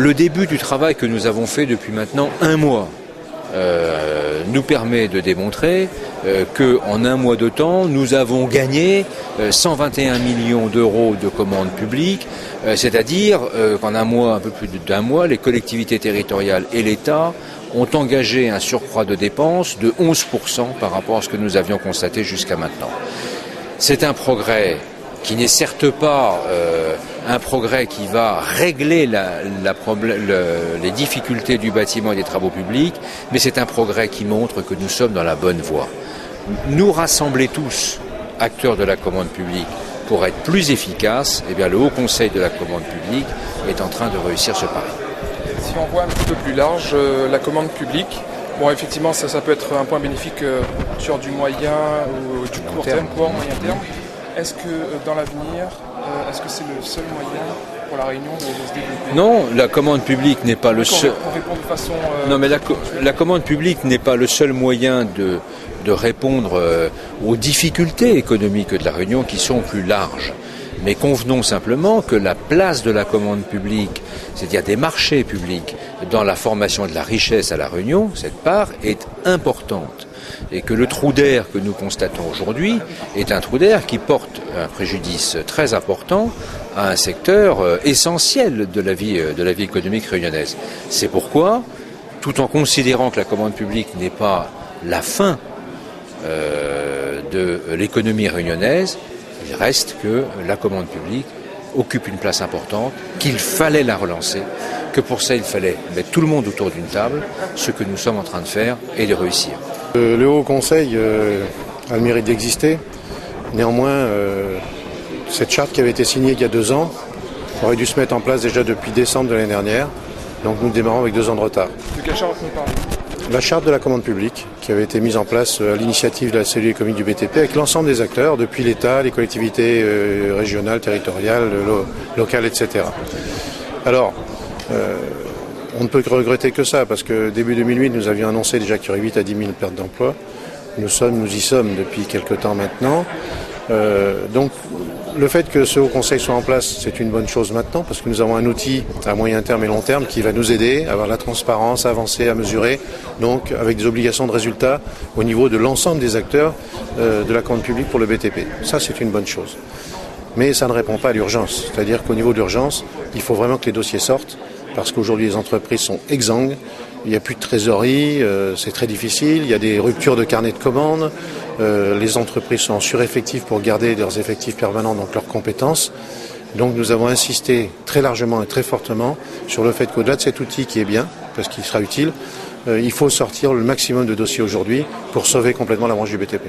Le début du travail que nous avons fait depuis maintenant un mois nous permet de démontrer qu'en un mois de temps, nous avons gagné 121 millions d'euros de commandes publiques, c'est-à-dire qu'en un peu plus d'un mois, les collectivités territoriales et l'État ont engagé un surcroît de dépenses de 11% par rapport à ce que nous avions constaté jusqu'à maintenant. C'est un progrès qui n'est certes pas un progrès qui va régler les difficultés du bâtiment et des travaux publics, mais c'est un progrès qui montre que nous sommes dans la bonne voie. Nous rassembler tous, acteurs de la commande publique, pour être plus efficaces, eh bien le Haut Conseil de la commande publique est en train de réussir ce pari. Si on voit un petit peu plus large, la commande publique, bon effectivement ça peut être un point bénéfique sur du moyen ou du court terme, moyen terme. Est-ce que dans l'avenir, est-ce que c'est le seul moyen pour la Réunion de se développer? Non, la commande publique n'est pas le seul. On répond de façon. Non, mais la commande publique n'est pas le seul moyen de répondre aux difficultés économiques de la Réunion qui sont plus larges. Mais convenons simplement que la place de la commande publique, c'est-à-dire des marchés publics, dans la formation de la richesse à la Réunion, cette part est importante. Et que le trou d'air que nous constatons aujourd'hui est un trou d'air qui porte un préjudice très important à un secteur essentiel de la vie économique réunionnaise. C'est pourquoi, tout en considérant que la commande publique n'est pas la fin de l'économie réunionnaise, il reste que la commande publique occupe une place importante, qu'il fallait la relancer, que pour ça il fallait mettre tout le monde autour d'une table, ce que nous sommes en train de faire et de réussir. Le Haut Conseil a le mérite d'exister. Néanmoins, cette charte qui avait été signée il y a 2 ans aurait dû se mettre en place déjà depuis décembre de l'année dernière. Donc nous démarrons avec 2 ans de retard. De quelle charte vous parlez ? La charte de la commande publique qui avait été mise en place à l'initiative de la cellule économique du BTP avec l'ensemble des acteurs, depuis l'État, les collectivités régionales, territoriales, locales, etc. Alors, on ne peut que regretter que ça, parce que début 2008, nous avions annoncé déjà qu'il y aurait 8 à 10 000 pertes d'emplois. Nous y sommes depuis quelque temps maintenant. Donc, le fait que ce Haut Conseil soit en place, c'est une bonne chose maintenant, parce que nous avons un outil à moyen terme et long terme qui va nous aider à avoir la transparence, à avancer, à mesurer, donc avec des obligations de résultats au niveau de l'ensemble des acteurs de la commande publique pour le BTP. Ça, c'est une bonne chose. Mais ça ne répond pas à l'urgence. C'est-à-dire qu'au niveau de l'urgence, il faut vraiment que les dossiers sortent, parce qu'aujourd'hui les entreprises sont exsangues, il n'y a plus de trésorerie, c'est très difficile, il y a des ruptures de carnet de commandes, les entreprises sont en sureffectif pour garder leurs effectifs permanents, donc leurs compétences. Donc nous avons insisté très largement et très fortement sur le fait qu'au-delà de cet outil qui est bien, parce qu'il sera utile, il faut sortir le maximum de dossiers aujourd'hui pour sauver complètement la branche du BTP.